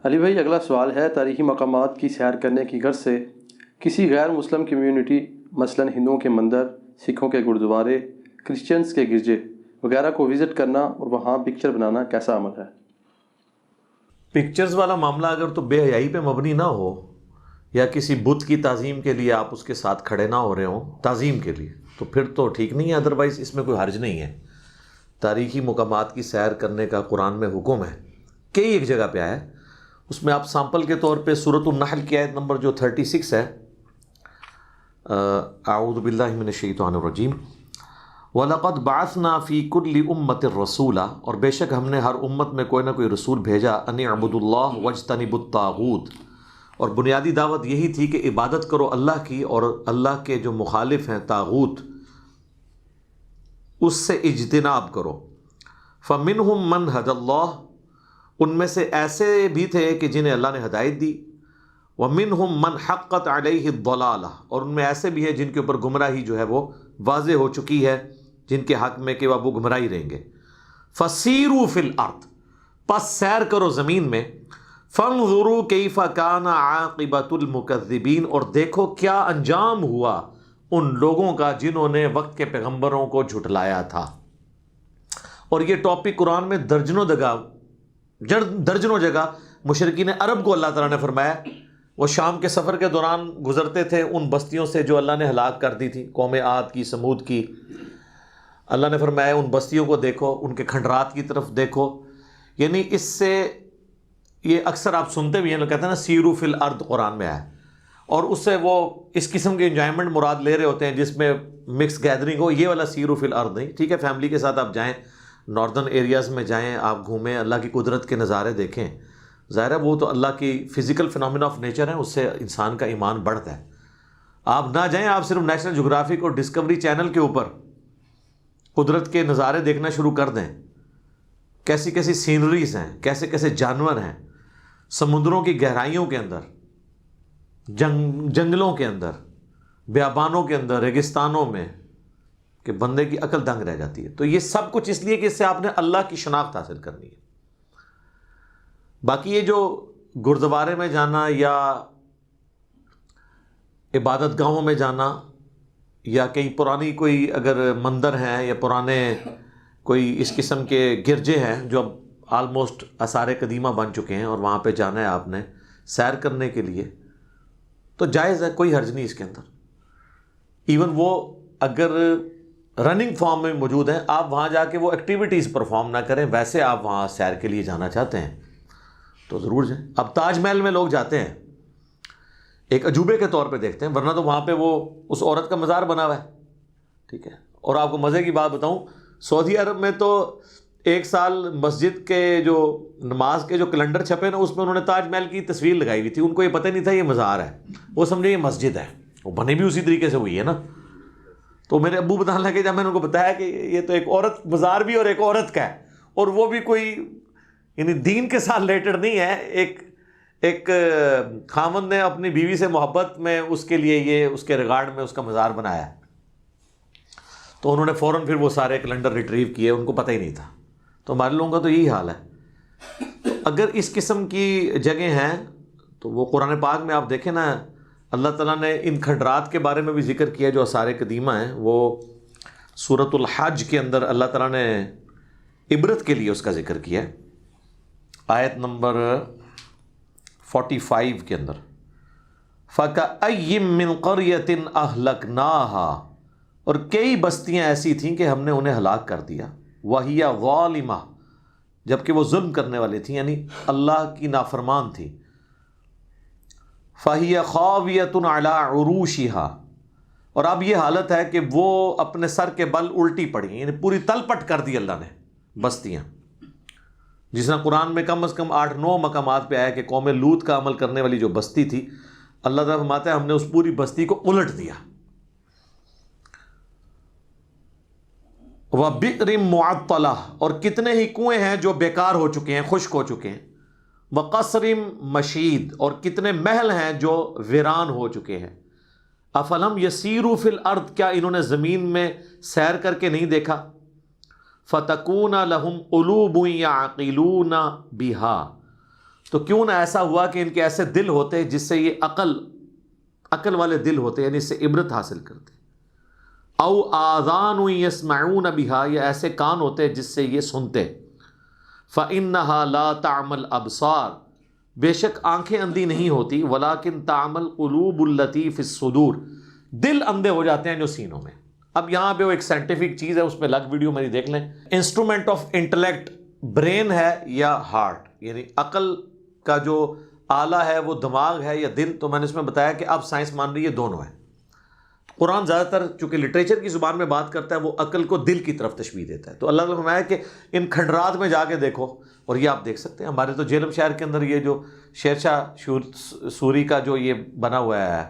علی بھائی، اگلا سوال ہے، تاریخی مقامات کی سیر کرنے کی غرض سے کسی غیر مسلم کمیونٹی مثلاً ہندوؤں کے مندر، سکھوں کے گرودوارے، کرسچنز کے گرجے وغیرہ کو وزٹ کرنا اور وہاں پکچر بنانا کیسا عمل ہے؟ پکچرز والا معاملہ اگر تو بے حیائی پہ مبنی نہ ہو یا کسی بت کی تعظیم کے لیے آپ اس کے ساتھ کھڑے نہ ہو رہے ہوں تعظیم کے لیے، تو پھر تو ٹھیک نہیں ہے، ادروائز اس میں کوئی حرج نہیں ہے۔ تاریخی مقامات کی سیر کرنے کا قرآن میں حکم ہے، کئی ایک جگہ پہ آیا ہے۔ اس میں آپ سامپل کے طور پہ سورۃ النحل کی آیت نمبر جو 36 ہے، اعوذ باللہ من الشیطان الرجیم، وَلَقَدْ بَعَثْنَا فِي كُلِّ أُمَّةٍ رَسُولًا، اور بے شک ہم نے ہر امت میں کوئی نہ کوئی رسول بھیجا، أَنِ اعْبُدُوا اللَّهَ وَاجْتَنِبُوا الطَّاغُوتَ، اور بنیادی دعوت یہی تھی کہ عبادت کرو اللہ کی اور اللہ کے جو مخالف ہیں طاغوت اس سے اجتناب کرو۔ فَمِنْهُمْ مَنْ هَدَى اللَّهُ، ان میں سے ایسے بھی تھے کہ جنہیں اللہ نے ہدایت دی، وَمِنْهُمْ مَنْ حَقَّتْ عَلَيْهِ الضَّلَالَةُ، اور ان میں ایسے بھی ہیں جن کے اوپر گمراہی جو ہے وہ واضح ہو چکی ہے، جن کے حق میں کہ وہ گمراہی رہیں گے۔ فَسِیرُوا فِی الْأَرْضِ، پس سیر کرو زمین میں، فَانْظُرُوا کَیْفَ کَانَ عَاقِبَةُ الْمُکَذِّبِینَ، اور دیکھو کیا انجام ہوا ان لوگوں کا جنہوں نے وقت کے پیغمبروں کو جھٹلایا تھا۔ اور یہ ٹاپک قرآن میں درجنوں جگہ مشرکین عرب کو اللہ تعالیٰ نے فرمایا، وہ شام کے سفر کے دوران گزرتے تھے ان بستیوں سے جو اللہ نے ہلاک کر دی تھی، قوم عاد کی، سمود کی۔ اللہ نے فرمایا ان بستیوں کو دیکھو، ان کے کھنڈرات کی طرف دیکھو۔ یعنی اس سے یہ اکثر آپ سنتے بھی ہیں، لوگ کہتے ہیں نا سیرو فی الارض قرآن میں آیا، اور اس سے وہ اس قسم کی انجوائمنٹ مراد لے رہے ہوتے ہیں جس میں مکس گیدرنگ ہو، یہ والا سیرو فی الارض نہیں۔ ٹھیک ہے، فیملی کے ساتھ آپ جائیں، ناردرن ایریاز میں جائیں، آپ گھومیں، اللہ کی قدرت کے نظارے دیکھیں، ظاہر ہے وہ تو اللہ کی فزیکل فنامنا آف نیچر ہے، اس سے انسان کا ایمان بڑھتا ہے۔ آپ نہ جائیں، آپ صرف نیشنل جغرافک اور ڈسکوری چینل کے اوپر قدرت کے نظارے دیکھنا شروع کر دیں، کیسی کیسی سینریز ہیں، کیسے کیسے جانور ہیں، سمندروں کی گہرائیوں کے اندر، جنگلوں کے اندر، بیابانوں کے اندر، ریگستانوں میں، کہ بندے کی عقل دنگ رہ جاتی ہے۔ تو یہ سب کچھ اس لیے کہ اس سے آپ نے اللہ کی شناخت حاصل کرنی ہے۔ باقی یہ جو گرودوارے میں جانا یا عبادت گاہوں میں جانا یا کئی پرانی کوئی اگر مندر ہیں یا پرانے کوئی اس قسم کے گرجے ہیں جو اب آلموسٹ آثار قدیمہ بن چکے ہیں اور وہاں پہ جانا ہے آپ نے سیر کرنے کے لیے، تو جائز ہے، کوئی حرج نہیں اس کے اندر۔ ایون وہ اگر رننگ فارم میں موجود ہیں، آپ وہاں جا کے وہ ایکٹیویٹیز پرفارم نہ کریں، ویسے آپ وہاں سیر کے لیے جانا چاہتے ہیں تو ضرور جائیں۔ اب تاج محل میں لوگ جاتے ہیں ایک عجوبے کے طور پہ دیکھتے ہیں، ورنہ تو وہاں پہ وہ اس عورت کا مزار بنا ہوا ہے، ٹھیک ہے۔ اور آپ کو مزے کی بات بتاؤں، سعودی عرب میں تو ایک سال مسجد کے جو نماز کے جو کیلنڈر چھپے نا، اس میں انہوں نے تاج محل کی تصویر لگائی ہوئی تھی، ان کو یہ پتہ نہیں تھا یہ مزار ہے، وہ سمجھے یہ مسجد ہے، وہ بنی بھی اسی طریقے سے ہوئی ہے نا۔ تو میرے ابو بتانے لگے جب میں نے ان کو بتایا کہ یہ تو ایک عورت مزار بھی اور ایک عورت کا ہے، اور وہ بھی کوئی یعنی دین کے ساتھ ریلیٹڈ نہیں ہے، ایک خاوند نے اپنی بیوی سے محبت میں اس کے لیے یہ اس کے ریگارڈ میں اس کا مزار بنایا ہے، تو انہوں نے فوراً پھر وہ سارے کیلنڈر ریٹریو کیے، ان کو پتہ ہی نہیں تھا۔ تو ہمارے لوگوں کا تو یہی حال ہے۔ تو اگر اس قسم کی جگہ ہیں تو وہ قرآن پاک میں آپ دیکھیں نا، اللہ تعالیٰ نے ان کھنڈرات کے بارے میں بھی ذکر کیا جو آثار قدیمہ ہیں، وہ سورۃ الحج کے اندر اللہ تعالیٰ نے عبرت کے لیے اس کا ذکر کیا ہے، آیت نمبر 45 کے اندر، فَكَأَيِّن مِّن قَرْيَةٍ أَهْلَكْنَاهَا، اور کئی بستیاں ایسی تھیں کہ ہم نے انہیں ہلاک کر دیا، وَهِيَ ظَالِمَةٌ، جبکہ وہ ظلم کرنے والی تھیں، یعنی اللہ کی نافرمان تھی، فَهِيَ خَاوِيَةٌ عَلَىٰ عُرُوشِهَا، اور اب یہ حالت ہے کہ وہ اپنے سر کے بل الٹی پڑی، یعنی پوری تلپٹ کر دی اللہ نے بستیاں۔ جس طرح قرآن میں کم از کم 8-9 مقامات پہ آیا کہ قوم لوط کا عمل کرنے والی جو بستی تھی، اللہ تعالیٰ فرماتا ہے ہم نے اس پوری بستی کو الٹ دیا۔ وَبِئْرٍ مُعَطَّلَةٍ، اور کتنے ہی کنویں ہیں جو بیکار ہو چکے ہیں، خشک ہو چکے ہیں۔ وَقَصْرٍ مَشِيدٍ، اور کتنے محل ہیں جو ویران ہو چکے ہیں۔ أَفَلَمْ يَسِيرُوا فِي الْأَرْضِ، کیا انہوں نے زمین میں سیر کر کے نہیں دیکھا؟ فَتَكُونَ لَهُمْ قُلُوبٌ يَعْقِلُونَ بِهَا، تو کیوں نہ ایسا ہوا کہ ان کے ایسے دل ہوتے جس سے یہ عقل والے دل ہوتے، یعنی اس سے عبرت حاصل کرتے، او آذان یسمعون بہا، یا ایسے کان ہوتے جس سے یہ سنتے، فإنها لا تعمى الابصار، بے شک آنکھیں اندھی نہیں ہوتی، ولیکن تعمى القلوب التي في الصدور، دل اندھے ہو جاتے ہیں جو سینوں میں۔ اب یہاں پہ وہ ایک سائنٹیفک چیز ہے، اس پہ الگ ویڈیو میری دیکھ لیں، انسٹرومنٹ آف انٹلیکٹ برین ہے یا ہارٹ، یعنی عقل کا جو آلہ ہے وہ دماغ ہے یا دل، تو میں نے اس میں بتایا کہ اب سائنس مان رہی ہے دونوں ہے۔ قرآن زیادہ تر چونکہ لٹریچر کی زبان میں بات کرتا ہے، وہ عقل کو دل کی طرف تشبیہ دیتا ہے، تو اللہ نے فرمایا کہ ان کھنڈرات میں جا کے دیکھو، اور یہ آپ دیکھ سکتے ہیں ہمارے تو جیلم شہر کے اندر یہ جو شیر شاہ سوری کا جو یہ بنا ہوا ہے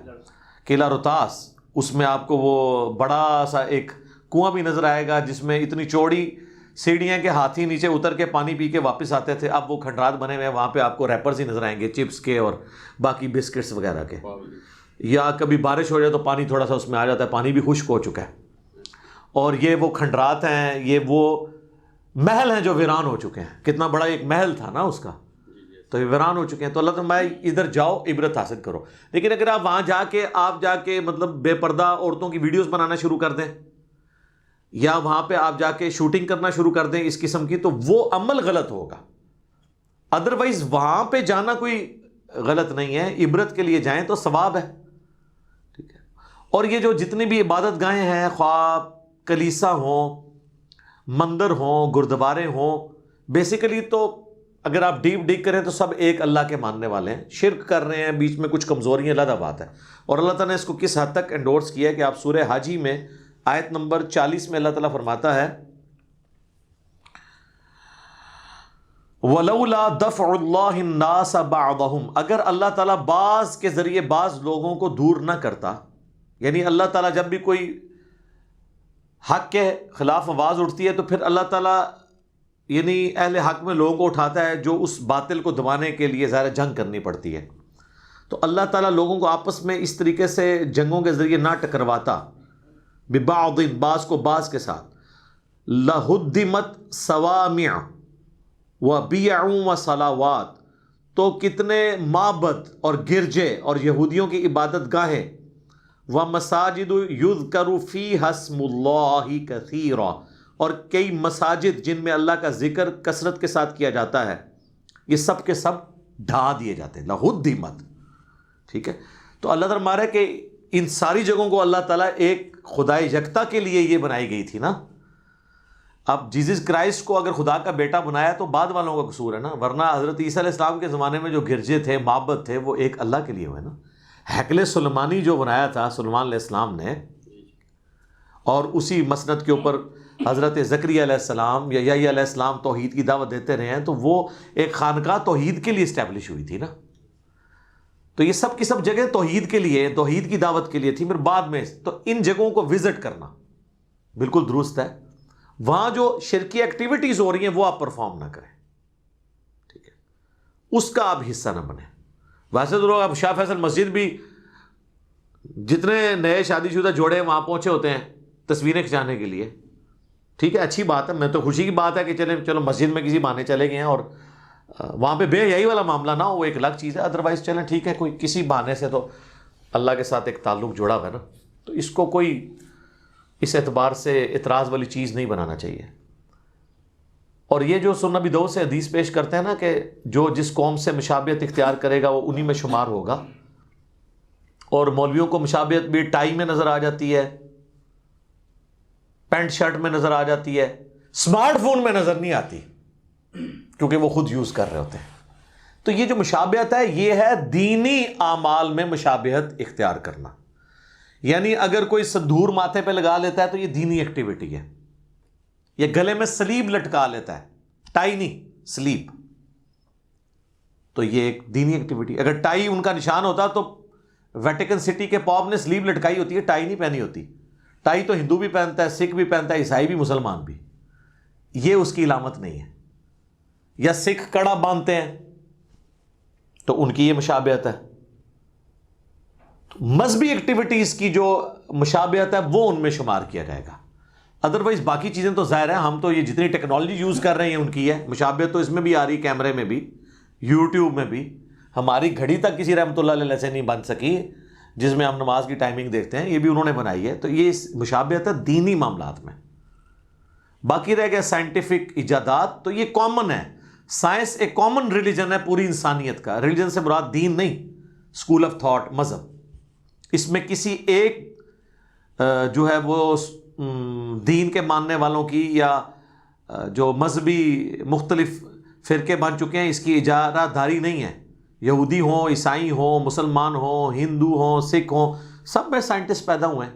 قلعہ روہتاس، اس میں آپ کو وہ بڑا سا ایک کنواں بھی نظر آئے گا جس میں اتنی چوڑی سیڑھیاں کے ہاتھی نیچے اتر کے پانی پی کے واپس آتے تھے، اب وہ کھنڈرات بنے ہوئے ہیں، وہاں پہ آپ کو ریپرز ہی نظر آئیں گے چپس کے اور باقی بسکٹس وغیرہ کے، یا کبھی بارش ہو جائے تو پانی تھوڑا سا اس میں آ جاتا ہے، پانی بھی خشک ہو چکا ہے، اور یہ وہ کھنڈرات ہیں، یہ وہ محل ہیں جو ویران ہو چکے ہیں، کتنا بڑا ایک محل تھا نا اس کا، تو یہ ویران ہو چکے ہیں، تو اللہ تعالیٰ ادھر جاؤ عبرت حاصل کرو۔ لیکن اگر آپ وہاں جا کے مطلب بے پردہ عورتوں کی ویڈیوز بنانا شروع کر دیں، یا وہاں پہ آپ جا کے شوٹنگ کرنا شروع کر دیں اس قسم کی، تو وہ عمل غلط ہوگا، ادروائز وہاں پہ جانا کوئی غلط نہیں ہے، عبرت کے لیے جائیں تو ثواب ہے، ٹھیک ہے۔ اور یہ جو جتنی بھی عبادت گاہیں ہیں، خواہ کلیسا ہوں، مندر ہوں، گردوارے ہوں، بیسیکلی تو اگر آپ ڈیپ کریں تو سب ایک اللہ کے ماننے والے ہیں، شرک کر رہے ہیں، بیچ میں کچھ کمزوریاں علیحدہ بات ہے، اور اللہ تعالیٰ نے اس کو کس حد تک انڈورس کیا ہے کہ آپ سورہ حاجی میں آیت نمبر 40 میں اللہ تعالیٰ فرماتا ہے وَلَوْلَا دَفْعُ اللَّهِ النَّاسَ بَعْضَهُمْ، اگر اللہ تعالیٰ بعض کے ذریعے بعض لوگوں کو دور نہ کرتا، یعنی اللہ تعالیٰ جب بھی کوئی حق کے خلاف آواز اٹھتی ہے تو پھر اللہ تعالیٰ یعنی اہل حق میں لوگوں کو اٹھاتا ہے جو اس باطل کو دبانے کے لیے ظاہر جنگ کرنی پڑتی ہے، تو اللہ تعالیٰ لوگوں کو آپس میں اس طریقے سے جنگوں کے ذریعے نہ ٹکرواتا، ببعض، بعض کو بعض کے ساتھ، لَهُدِّمَتْ صَوَامِعُ وَبِيَعٌ وَصَلَوَاتٌ، تو کتنے معبد اور گرجے اور یہودیوں کی عبادت گاہیں، وَمَسَاجِدُ يُذْكَرُ فِيهَا اسْمُ اللَّهِ كَثِيرًا، اور کئی مساجد جن میں اللہ کا ذکر کثرت کے ساتھ کیا جاتا ہے، یہ سب کے سب ڈھا دیے جاتے ہیں، لَهُدِّمَتْ، ٹھیک ہے۔ تو اللہ تعالیٰ مارے کہ ان ساری جگہوں کو اللہ تعالیٰ ایک خدائے یکتا کے لیے یہ بنائی گئی تھی نا۔ اب جیزس کرائسٹ کو اگر خدا کا بیٹا بنایا تو بعد والوں کا قصور ہے نا، ورنہ حضرت عیسیٰ علیہ السلام کے زمانے میں جو گرجے تھے، معبد تھے، وہ ایک اللہ کے لیے ہوئے نا۔ ہیکل سلیمانی جو بنایا تھا سلیمان علیہ السلام نے، اور اسی مسند کے اوپر حضرت زکریا علیہ السلام یا یحییٰ علیہ السلام توحید کی دعوت دیتے رہے ہیں، تو وہ ایک خانقاہ توحید کے لیے اسٹیبلش ہوئی تھی نا۔ تو یہ سب کی سب جگہ توحید کے لیے، توحید کی دعوت کے لیے تھی، پھر بعد میں تو ان جگہوں کو وزٹ کرنا بالکل درست ہے، وہاں جو شرکی ایکٹیویٹیز ہو رہی ہیں وہ آپ پرفارم نہ کریں، ٹھیک ہے، اس کا آپ حصہ نہ بنیں۔ ویسے تو لوگ اب شاہ فیصل مسجد بھی جتنے نئے شادی شدہ جوڑے وہاں پہنچے ہوتے ہیں تصویریں کھنچانے کے لیے، ٹھیک ہے، اچھی بات ہے، میں تو خوشی کی بات ہے کہ چلو مسجد میں کسی بہانے چلے گئے ہیں، اور وہاں پہ بے حیائی والا معاملہ نہ ہو، وہ ایک الگ چیز ہے، ادروائز چلیں ٹھیک ہے، کوئی کسی بہانے سے تو اللہ کے ساتھ ایک تعلق جڑا ہوا ہے نا، تو اس کو کوئی اس اعتبار سے اعتراض والی چیز نہیں بنانا چاہیے۔ اور یہ جو سنن نبی داؤد سے حدیث پیش کرتے ہیں نا کہ جو جس قوم سے مشابہت اختیار کرے گا وہ انہی میں شمار ہوگا، اور مولویوں کو مشابہت بھی ٹائی میں نظر آ جاتی ہے، پینٹ شرٹ میں نظر آ جاتی ہے، اسمارٹ فون میں نظر نہیں آتی کیونکہ وہ خود یوز کر رہے ہوتے ہیں۔ تو یہ جو مشابہت ہے یہ ہے دینی اعمال میں مشابہت اختیار کرنا، یعنی اگر کوئی سندور ماتھے پہ لگا لیتا ہے تو یہ دینی ایکٹیویٹی ہے، یا گلے میں سلیب لٹکا لیتا ہے، ٹائی نہیں سلیب، تو یہ ایک دینی ایکٹیویٹی۔ اگر ٹائی ان کا نشان ہوتا تو ویٹیکن سٹی کے پاپ نے سلیب لٹکائی ہوتی ہے، ٹائی نہیں پہنی ہوتی۔ ٹائی تو ہندو بھی پہنتا ہے، سکھ بھی پہنتا ہے، عیسائی بھی، مسلمان بھی، یہ اس کی علامت نہیں ہے۔ یا سکھ کڑا باندھتے ہیں تو ان کی یہ مشابہت ہے۔ مذہبی ایکٹیویٹیز کی جو مشابہت ہے وہ ان میں شمار کیا جائے گا، ادروائز باقی چیزیں تو ظاہر ہے، ہم تو یہ جتنی ٹیکنالوجی یوز کر رہے ہیں ان کی ہے مشابہت، تو اس میں بھی آ رہی، کیمرے میں بھی یوٹیوب میں بھی ہماری گھڑی تک کسی رحمۃ اللہ علیہ سے نہیں بن سکی جس میں ہم نماز کی ٹائمنگ دیکھتے ہیں، یہ بھی انہوں نے بنائی ہے. تو یہ مشابہت ہے دینی معاملات میں. باقی رہ گیا سائنٹیفک ایجادات، تو یہ کامن ہے. سائنس ایک کامن ریلیجن ہے پوری انسانیت کا. ریلیجن سے مراد دین نہیں، اسکول آف تھاٹ، مذہب. اس میں کسی ایک جو ہے وہ دین کے ماننے والوں کی یا جو مذہبی مختلف فرقے بن چکے ہیں اس کی اجارہ داری نہیں ہے. یہودی ہوں، عیسائی ہوں، مسلمان ہوں، ہندو ہوں، سکھ ہوں، سب میں سائنٹسٹ پیدا ہوئے ہیں.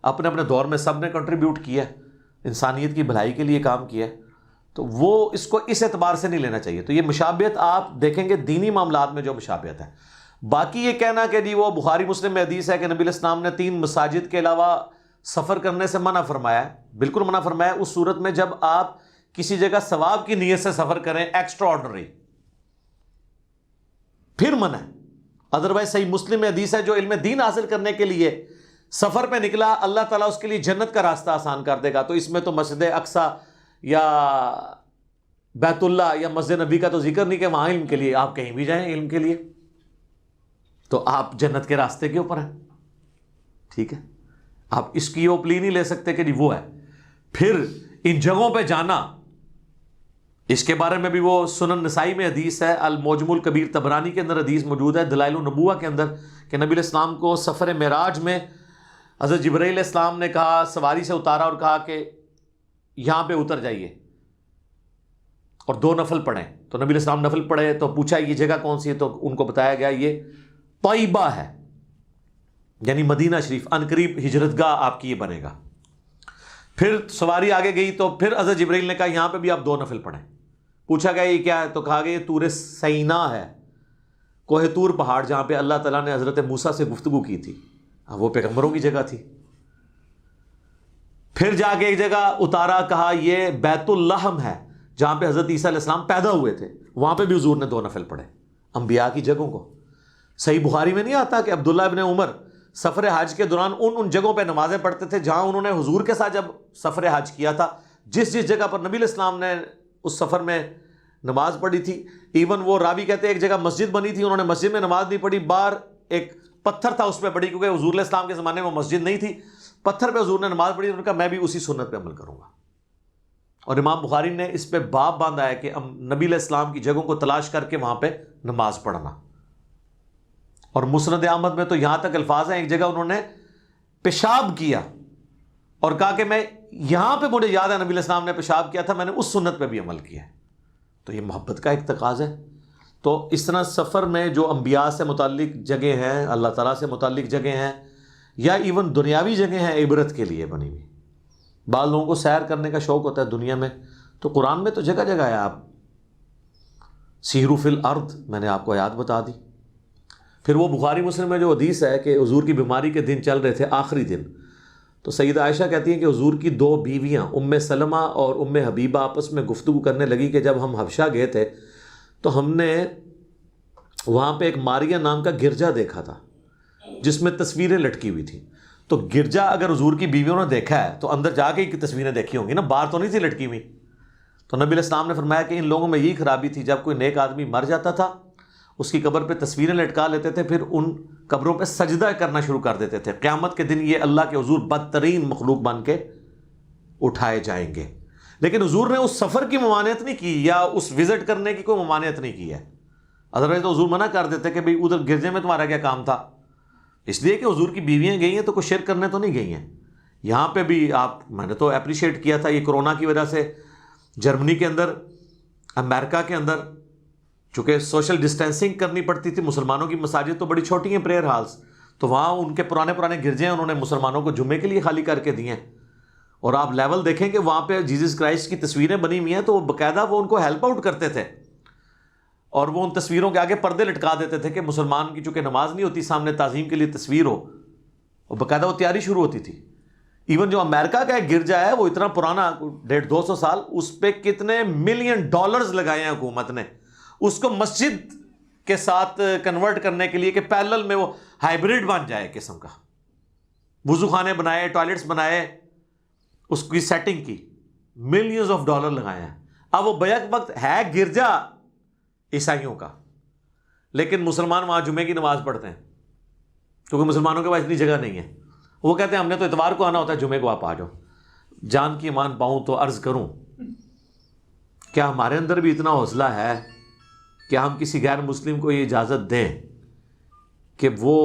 اپنے اپنے دور میں سب نے کنٹریبیوٹ کیا ہے، انسانیت کی بھلائی کے لیے کام کیا ہے. تو وہ اس کو اس اعتبار سے نہیں لینا چاہیے. تو یہ مشابہت آپ دیکھیں گے دینی معاملات میں جو مشابہت ہے. باقی یہ کہنا کہ جی وہ بخاری مسلم میں حدیث ہے کہ نبی علیہ السلام نے 3 مساجد کے علاوہ سفر کرنے سے منع فرمایا ہے، بالکل منع فرمایا اس صورت میں جب آپ کسی جگہ ثواب کی نیت سے سفر کریں ایکسٹرا آرڈنری، پھر منع ہے. ادروائز صحیح مسلم میں حدیث ہے جو علم دین حاصل کرنے کے لیے سفر پہ نکلا اللہ تعالیٰ اس کے لیے جنت کا راستہ آسان کر دے گا. تو اس میں تو مسجد اقصیٰ یا بیت اللہ یا مسجد نبی کا تو ذکر نہیں کہ وہاں علم کے لیے آپ کہیں بھی جائیں علم کے لیے، تو آپ جنت کے راستے کے اوپر ہیں. ٹھیک ہے، آپ اس کی وہ پلی نہیں لے سکتے کہ جی وہ ہے. پھر ان جگہوں پہ جانا، اس کے بارے میں بھی وہ سنن نسائی میں حدیث ہے، المعجم الکبیر طبرانی کے اندر حدیث موجود ہے، دلائل النبوہ کے اندر، کہ نبی علیہ السلام کو سفر معراج میں حضرت جبرائیل علیہ السلام نے کہا، سواری سے اتارا اور کہا کہ یہاں پہ اتر جائیے اور 2 نفل پڑھیں. تو نبی علیہ السلام نفل پڑھے تو پوچھا یہ جگہ کون سی ہے، تو ان کو بتایا گیا یہ طیبہ ہے، یعنی مدینہ شریف، ان قریب ہجرت گاہ آپ کی یہ بنے گا. پھر سواری آگے گئی تو پھر حضرت جبرائیل نے کہا یہاں پہ بھی آپ 2 نفل پڑھیں. پوچھا گیا یہ کیا ہے، تو کہا گیا یہ طور سینا ہے، کوہ طور پہاڑ جہاں پہ اللہ تعالیٰ نے حضرت موسیٰ سے گفتگو کی تھی، وہ پیغمبروں کی جگہ تھی. پھر جا کے ایک جگہ اتارا، کہا یہ بیت اللحم ہے جہاں پہ حضرت عیسیٰ علیہ السلام پیدا ہوئے تھے، وہاں پہ بھی حضور نے 2 نفل پڑھے. انبیاء کی جگہوں کو صحیح بخاری میں نہیں آتا کہ عبداللہ ابن عمر سفر حج کے دوران ان جگہوں پہ نمازیں پڑھتے تھے جہاں انہوں نے حضور کے ساتھ جب سفر حج کیا تھا، جس جگہ پر نبی علیہ السلام نے اس سفر میں نماز پڑھی تھی. ایون وہ راوی کہتے ہیں ایک جگہ مسجد بنی تھی، انہوں نے مسجد میں نماز نہیں پڑھی، باہر ایک پتھر تھا اس پہ پڑھی، کیونکہ حضور علیہ السلام کے زمانے میں مسجد نہیں تھی، پتھر پہ حضور نے نماز پڑھی. انہوں نے کہا میں بھی اسی سنت پہ عمل کروں گا. اور امام بخاری نے اس پہ باب باندھا ہے کہ نبی علیہ السلام کی جگہوں کو تلاش کر کے وہاں پہ نماز پڑھنا. اور مسند احمد میں تو یہاں تک الفاظ ہیں، ایک جگہ انہوں نے پیشاب کیا اور کہا کہ میں یہاں پہ مجھے یاد ہے نبی علیہ السلام نے پیشاب کیا تھا، میں نے اس سنت پہ بھی عمل کیا ہے. تو یہ محبت کا ایک تقاضا ہے. تو اس طرح سفر میں جو انبیاء سے متعلق جگہ ہیں، اللہ تعالیٰ سے متعلق جگہ ہیں، یا ایون دنیاوی جگہ ہیں عبرت کے لیے بنی ہوئی. بعض لوگوں کو سیر کرنے کا شوق ہوتا ہے دنیا میں، تو قرآن میں تو جگہ جگہ ہے. آپ سیروا فی الارض میں نے آپ کو آیات بتا دی. پھر وہ بخاری مسلم میں جو حدیث ہے کہ حضور کی بیماری کے دن چل رہے تھے، آخری دن، تو سیدہ عائشہ کہتی ہیں کہ حضور کی 2 بیویاں ام سلمہ اور ام حبیبہ آپس میں گفتگو کرنے لگی کہ جب ہم حبشہ گئے تھے تو ہم نے وہاں پہ ایک ماریہ نام کا گرجا دیکھا تھا جس میں تصویریں لٹکی ہوئی تھیں. تو گرجا اگر حضور کی بیویوں نے دیکھا ہے تو اندر جا کے ہی تصویریں دیکھی ہوں گی نا، باہر تو نہیں تھی لٹکی ہوئی. تو نبی علیہ السلام نے فرمایا کہ ان لوگوں میں یہی خرابی تھی، جب کوئی نیک آدمی مر جاتا تھا اس کی قبر پہ تصویریں لٹکا لیتے تھے، پھر ان قبروں پہ سجدہ کرنا شروع کر دیتے تھے. قیامت کے دن یہ اللہ کے حضور بدترین مخلوق بن کے اٹھائے جائیں گے. لیکن حضور نے اس سفر کی ممانعت نہیں کی یا اس وزٹ کرنے کی کوئی ممانعت نہیں کی ہے. ادروائز تو حضور منع کر دیتے کہ بھئی ادھر گرجے میں تمہارا کیا کام تھا، اس لیے کہ حضور کی بیویاں گئی ہیں تو کوئی شرک کرنے تو نہیں گئی ہیں. یہاں پہ بھی میں نے تو اپریشیٹ کیا تھا، یہ کرونا کی وجہ سے جرمنی کے اندر، امریکہ کے اندر، چونکہ سوشل ڈسٹینسنگ کرنی پڑتی تھی، مسلمانوں کی مساجد تو بڑی چھوٹی ہیں پریئر ہالس، تو وہاں ان کے پرانے گرجے ہیں انہوں نے مسلمانوں کو جمعے کے لیے خالی کر کے دیے ہیں. اور آپ لیول دیکھیں کہ وہاں پہ جیزس کرائسٹ کی تصویریں بنی ہوئی ہیں، تو باقاعدہ وہ ان کو ہیلپ آؤٹ کرتے تھے اور وہ ان تصویروں کے آگے پردے لٹکا دیتے تھے کہ مسلمان کی چونکہ نماز نہیں ہوتی سامنے تعظیم کے لیے تصویر ہو، اور باقاعدہ وہ تیاری شروع ہوتی تھی. ایون جو امریکہ کا ایک گرجا ہے وہ اتنا پرانا 150-200 سال، اس پہ کتنے $1 ملین لگائے ہیں حکومت نے اس کو مسجد کے ساتھ کنورٹ کرنے کے لیے کہ پیرلل میں وہ ہائیبریڈ بن جائے قسم کا. وضو خانے بنائے، ٹوائلٹس بنائے، اس کی سیٹنگ کی $ملینز لگائے ہیں. اب وہ بیک وقت ہے گرجا عیسائیوں کا، لیکن مسلمان وہاں جمعے کی نماز پڑھتے ہیں کیونکہ مسلمانوں کے پاس اتنی جگہ نہیں ہے. وہ کہتے ہیں ہم نے تو اتوار کو آنا ہوتا ہے، جمعے کو آپ آ جاؤ. جان کی ایمان پاؤں تو عرض کروں، کیا ہمارے اندر بھی اتنا حوصلہ ہے کہ ہم کسی غیر مسلم کو یہ اجازت دیں کہ وہ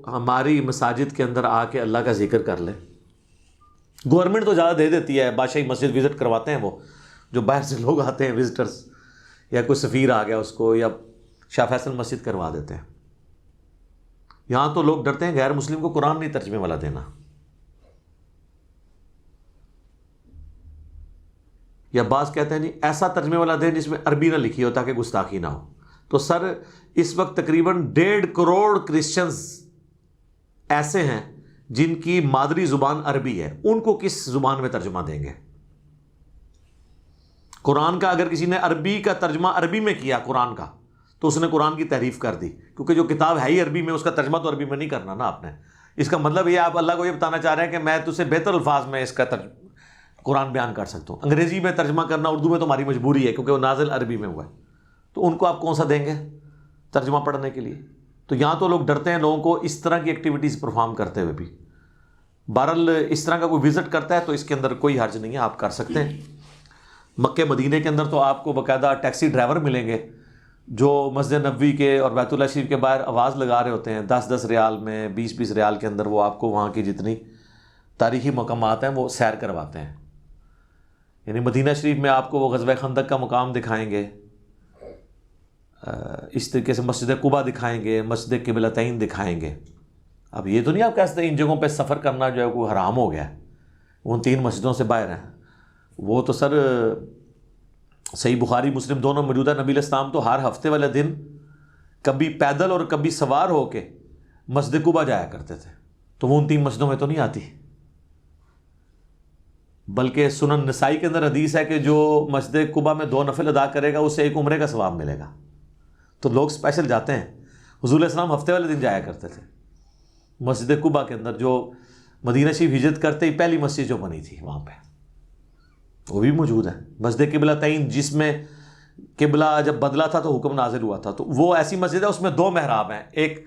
ہماری مساجد کے اندر آ کے اللہ کا ذکر کر لے؟ گورنمنٹ تو زیادہ دے دیتی ہے، بادشاہی مسجد وزٹ کرواتے ہیں وہ جو باہر سے لوگ آتے ہیں وزٹرز، یا کوئی سفیر آ گیا اس کو، یا شاہ فیصل مسجد کروا دیتے ہیں. یہاں تو لوگ ڈرتے ہیں غیر مسلم کو قرآن نہیں ترجمے والا دینا، یا بعض کہتے ہیں نہیں ایسا ترجمے والا دیں جس میں عربی نہ لکھی ہو تاکہ گستاخی نہ ہو. تو سر اس وقت تقریباً 1.5 کروڑ کرسچنز ایسے ہیں جن کی مادری زبان عربی ہے، ان کو کس زبان میں ترجمہ دیں گے؟ قرآن کا اگر کسی نے عربی کا ترجمہ عربی میں کیا قرآن کا، تو اس نے قرآن کی تعریف کر دی، کیونکہ جو کتاب ہے ہی عربی میں، اس کا ترجمہ تو عربی میں نہیں کرنا نا آپ نے. اس کا مطلب یہ آپ اللہ کو یہ بتانا چاہ رہے ہیں کہ میں تجھ سے بہتر الفاظ میں اس کا قرآن بیان کر سکتا ہوں. انگریزی میں ترجمہ کرنا اردو میں تو ہماری مجبوری ہے کیونکہ وہ نازل عربی میں ہوا ہے، تو ان کو آپ کون سا دیں گے ترجمہ پڑھنے کے لیے؟ تو یہاں تو لوگ ڈرتے ہیں لوگوں کو اس طرح کی ایکٹیویٹیز پرفارم کرتے ہوئے بھی. بہرحال اس طرح کا کوئی وزٹ کرتا ہے تو اس کے اندر کوئی حرج نہیں ہے، آپ کر سکتے ہیں. مکہ مدینے کے اندر تو آپ کو باقاعدہ ٹیکسی ڈرائیور ملیں گے جو مسجد نبوی کے اور بیت اللہ شریف کے باہر آواز لگا رہے ہوتے ہیں، 10 ریال میں، 20 ریال کے اندر وہ آپ کو وہاں کی جتنی تاریخی مقامات ہیں وہ سیر کرواتے ہیں. یعنی مدینہ شریف میں آپ کو وہ غزوہ خندق کا مقام دکھائیں گے، اس طریقے سے مسجد قباء دکھائیں گے، مسجد قبلتین دکھائیں گے. اب یہ تو نہیں آپ کہہ سکتے ان جگہوں پہ سفر کرنا جو ہے وہ حرام ہو گیا ہے، ان 3 مسجدوں سے باہر ہیں. وہ تو سر صحیح بخاری مسلم دونوں موجودہ، نبی علیہ السلام تو ہر ہفتے والے دن کبھی پیدل اور کبھی سوار ہو کے مسجد قباء جایا کرتے تھے، تو وہ ان 3 مسجدوں میں تو نہیں آتی. بلکہ سنن نسائی کے اندر حدیث ہے کہ جو مسجد قباء میں 2 نفل ادا کرے گا اسے 1 عمرے کا ثواب ملے گا. تو لوگ اسپیشل جاتے ہیں. حضور علیہ السلام ہفتے والے دن جایا کرتے تھے مسجد قباء کے اندر، جو مدینہ شریف ہجرت کرتے ہی پہلی مسجد جو بنی تھی وہاں پہ، وہ بھی موجود ہے. مسجد قبلتین جس میں قبلہ جب بدلا تھا تو حکم نازل ہوا تھا، تو وہ ایسی مسجد ہے اس میں 2 محراب ہیں، ایک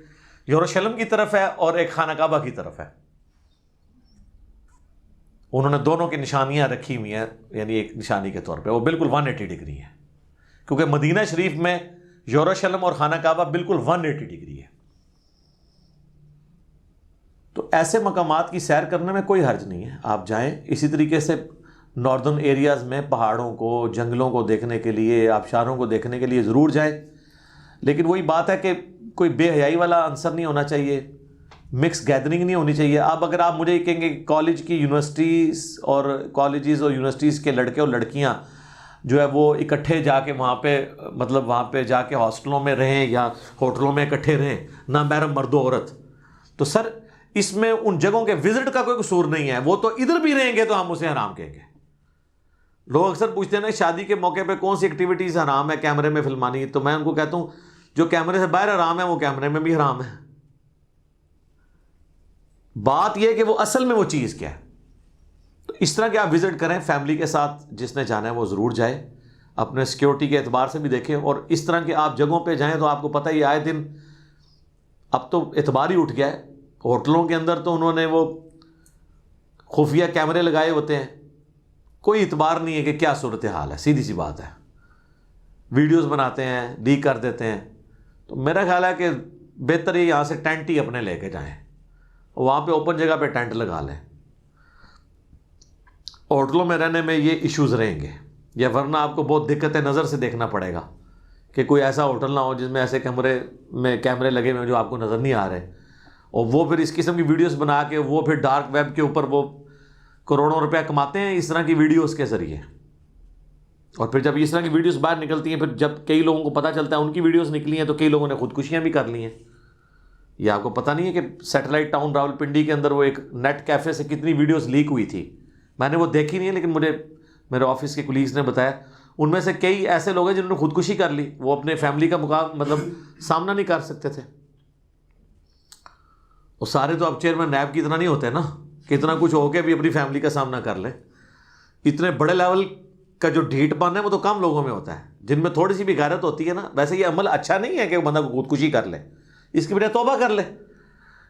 یروشلم کی طرف ہے اور ایک خانہ کعبہ کی طرف ہے. انہوں نے دونوں کی نشانیاں رکھی ہوئی ہیں، یعنی ایک نشانی کے طور پہ وہ بالکل 180 ڈگری ہے، کیونکہ مدینہ شریف میں یروشلم اور خانہ کعبہ بالکل 180 ڈگری ہے. تو ایسے مقامات کی سیر کرنے میں کوئی حرج نہیں ہے، آپ جائیں. اسی طریقے سے ناردرن ایریاز میں پہاڑوں کو، جنگلوں کو دیکھنے کے لیے، آبشاروں کو دیکھنے کے لیے ضرور جائیں. لیکن وہی بات ہے کہ کوئی بے حیائی والا عنصر نہیں ہونا چاہیے، مکس گیدرنگ نہیں ہونی چاہیے. اب اگر آپ مجھے کہیں گے کالج کی یونیورسٹیز اور کالجز اور یونیورسٹیز کے لڑکے اور لڑکیاں جو ہے وہ اکٹھے جا کے وہاں پہ، مطلب وہاں پہ جا کے ہاسٹلوں میں رہیں یا ہوٹلوں میں اکٹھے رہیں، نامحرم مرد و عورت، تو سر اس میں ان جگہوں کے وزٹ کا کوئی قصور نہیں ہے. وہ تو ادھر بھی رہیں گے تو ہم اسے حرام کہیں گے. لوگ اکثر پوچھتے ہیں نا شادی کے موقع پہ کون سی ایکٹیویٹیز حرام ہے کیمرے میں فلمانی، تو میں ان کو کہتا ہوں جو کیمرے سے باہر حرام ہے وہ کیمرے میں بھی حرام ہے. بات یہ ہے کہ وہ اصل میں وہ چیز کیا ہے. تو اس طرح کے آپ وزٹ کریں فیملی کے ساتھ، جس نے جانا ہے وہ ضرور جائے، اپنے سیکیورٹی کے اعتبار سے بھی دیکھیں. اور اس طرح کے آپ جگہوں پہ جائیں تو آپ کو پتہ ہی آئے دن اب تو اعتبار ہی اٹھ گیا ہے. ہوٹلوں کے اندر تو انہوں نے وہ خفیہ کیمرے لگائے ہوتے ہیں، کوئی اعتبار نہیں ہے کہ کیا صورتحال ہے. سیدھی سی بات ہے، ویڈیوز بناتے ہیں، لیک کر دیتے ہیں. تو میرا خیال ہے کہ بہتر ہے یہاں سے ٹینٹ ہی اپنے لے کے جائیں، وہاں پہ اوپن جگہ پہ ٹینٹ لگا لیں. ہوٹلوں میں رہنے میں یہ ایشوز رہیں گے، یا ورنہ آپ کو بہت دقت نظر سے دیکھنا پڑے گا کہ کوئی ایسا ہوٹل نہ ہو جس میں ایسے کمرے میں کیمرے لگے ہوئے جو آپ کو نظر نہیں آ رہے، اور وہ پھر اس قسم کی ویڈیوز بنا کے وہ پھر ڈارک ویب کے اوپر وہ کروڑوں روپیہ کماتے ہیں اس طرح کی ویڈیوز کے ذریعے. اور پھر جب اس طرح کی ویڈیوز باہر نکلتی ہیں، پھر جب کئی لوگوں کو پتہ چلتا ہے ان کی ویڈیوز نکلی ہیں، تو کئی لوگوں نے خودکشیاں بھی کر لی ہیں. یہ آپ کو پتہ نہیں ہے کہ سیٹلائٹ ٹاؤن راولپنڈی کے اندر وہ ایک نیٹ کیفے سے کتنی ویڈیوز لیک ہوئی تھی. میں نے وہ دیکھی نہیں ہے، لیکن مجھے میرے آفس کے کولیگز نے بتایا ان میں سے کئی ایسے لوگ ہیں جنہوں نے خودکشی کر لی، وہ اپنے فیملی کا مطلب سامنا نہیں کر سکتے تھے. اور سارے تو اب چیئرمین نیب کی طرح نہیں ہوتے نا کہ اتنا کچھ ہو کے بھی اپنی فیملی کا سامنا کر لیں. اتنے بڑے لیول کا جو ڈھیٹ پن ہے وہ تو کم لوگوں میں ہوتا ہے. جن میں تھوڑی سی بھی غیرت ہوتی ہے نا. ویسے یہ عمل اچھا نہیں ہے کہ وہ بندہ خودکشی کر لے, اس کی بجائے توبہ کر لے,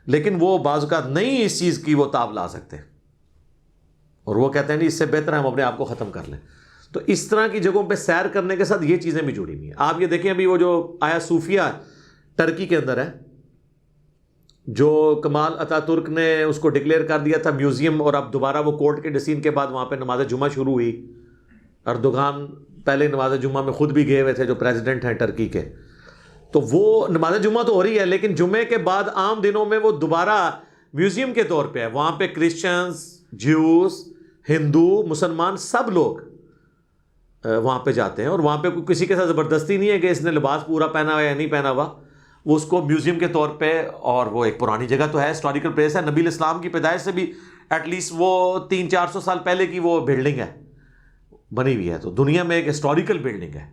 لیکن وہ بعض اوقات نہیں اس چیز کی وہ تاب لا سکتے, اور وہ کہتے ہیں جی اس سے بہتر ہے ہم اپنے آپ کو ختم کر لیں. تو اس طرح کی جگہوں پہ سیر کرنے کے ساتھ یہ چیزیں بھی جڑی ہوئی ہیں. آپ یہ دیکھیں ابھی وہ جو آیا صوفیہ ٹرکی کے اندر ہے, جو کمال اتا ترک نے اس کو ڈکلیئر کر دیا تھا میوزیم, اور اب دوبارہ وہ کورٹ کے ڈسیزن کے بعد وہاں پہ نماز جمعہ شروع ہوئی. اردوغان پہلے نماز جمعہ میں خود بھی گئے ہوئے تھے, جو پریزیڈنٹ ہیں ٹرکی کے. تو وہ نماز جمعہ تو ہو رہی ہے, لیکن جمعے کے بعد عام دنوں میں وہ دوبارہ میوزیم کے طور پہ ہے. وہاں پہ کرسچنز, جیوز, ہندو, مسلمان سب لوگ وہاں پہ جاتے ہیں, اور وہاں پہ کسی کے ساتھ زبردستی نہیں ہے کہ اس نے لباس پورا پہنا ہوا یا نہیں پہنا ہوا. وہ اس کو میوزیم کے طور پہ, اور وہ ایک پرانی جگہ تو ہے, ہسٹوریکل پلیس ہے. نبی الاسلام کی پیدائش سے بھی ایٹ لیسٹ وہ 300-400 سال پہلے کی وہ بلڈنگ ہے, بنی ہوئی ہے. تو دنیا میں ایک ہسٹوریکل بلڈنگ ہے.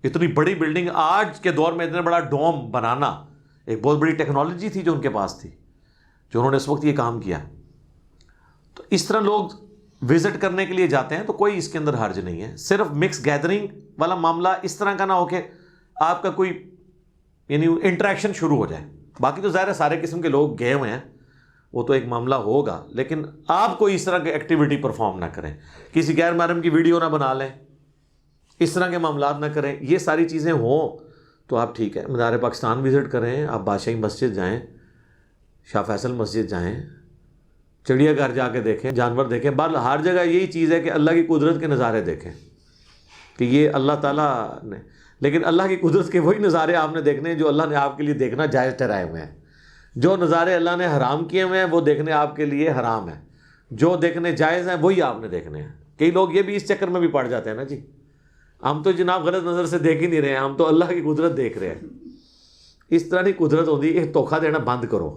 اتنی بڑی بلڈنگ آج کے دور میں اتنا بڑا ڈوم بنانا ایک بہت بڑی ٹیکنالوجی تھی جو ان کے پاس تھی, جو انہوں نے اس وقت یہ کام کیا. تو اس طرح لوگ وزٹ کرنے کے لیے جاتے ہیں, تو کوئی اس کے اندر حرج نہیں ہے. صرف مکس گیدرنگ والا معاملہ اس طرح کا نہ ہو کہ آپ کا کوئی یعنی انٹریکشن شروع ہو جائے. باقی تو ظاہر ہے سارے قسم کے لوگ گئے ہوئے ہیں, وہ تو ایک معاملہ ہوگا, لیکن آپ کوئی اس طرح کی ایکٹیویٹی پرفارم نہ کریں, کسی غیر محرم کی ویڈیو نہ بنا لیں, اس طرح کے معاملات نہ کریں. یہ ساری چیزیں ہوں تو آپ ٹھیک ہے. مزار پاکستان وزٹ کریں, آپ بادشاہی مسجد جائیں, شاہ فیصل مسجد جائیں, چڑیا گھر جا کے دیکھیں, جانور دیکھیں. بہرحال ہر جگہ یہی چیز ہے کہ اللہ کی قدرت کے نظارے دیکھیں کہ یہ اللہ تعالیٰ نے, لیکن اللہ کی قدرت کے وہی نظارے آپ نے دیکھنے ہیں جو اللہ نے آپ کے لیے دیکھنا جائز ٹھہرائے ہوئے ہیں. جو نظارے اللہ نے حرام کیے ہوئے ہیں وہ دیکھنے آپ کے لیے حرام ہیں. جو دیکھنے جائز ہیں وہی آپ نے دیکھنے ہیں. کئی لوگ یہ بھی اس چکر میں بھی پڑ جاتے ہیں نا, جی ہم تو جناب غلط نظر سے دیکھ ہی نہیں رہے ہیں, ہم تو اللہ کی قدرت دیکھ رہے ہیں. اس طرح کی قدرت ہوتی ہے. ایک دھوکہ دینا بند کرو,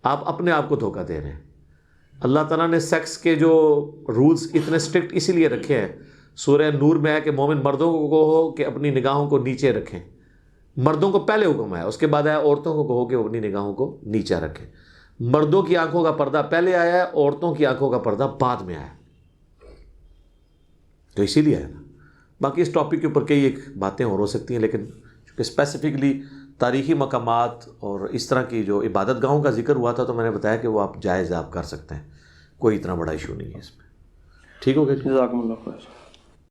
آپ اپنے آپ کو دھوکہ دے رہے ہیں. اللہ تعالیٰ نے سیکس کے جو رولز اتنے اسٹرکٹ اسی لیے رکھے ہیں. سورہ نور میں ہے کہ مومن مردوں کو کہو کہ اپنی نگاہوں کو نیچے رکھیں. مردوں کو پہلے حکم ہے, اس کے بعد آیا عورتوں کو کہو کہ وہ اپنی نگاہوں کو نیچے رکھیں. مردوں کی آنکھوں کا پردہ پہلے آیا ہے, عورتوں کی آنکھوں کا پردہ بعد میں آیا, تو اسی لیے ہے نا. باقی اس ٹاپک کے اوپر کئی ایک باتیں اور ہو سکتی ہیں, لیکن چونکہ اسپیسیفکلی تاریخی مقامات اور اس طرح کی جو عبادت گاہوں کا ذکر ہوا تھا, تو میں نے بتایا کہ وہ آپ جائز آپ کر سکتے ہیں, کوئی اتنا بڑا ایشو نہیں ہے اس میں. ٹھیک ہو گیا, جزاکم اللہ خیر.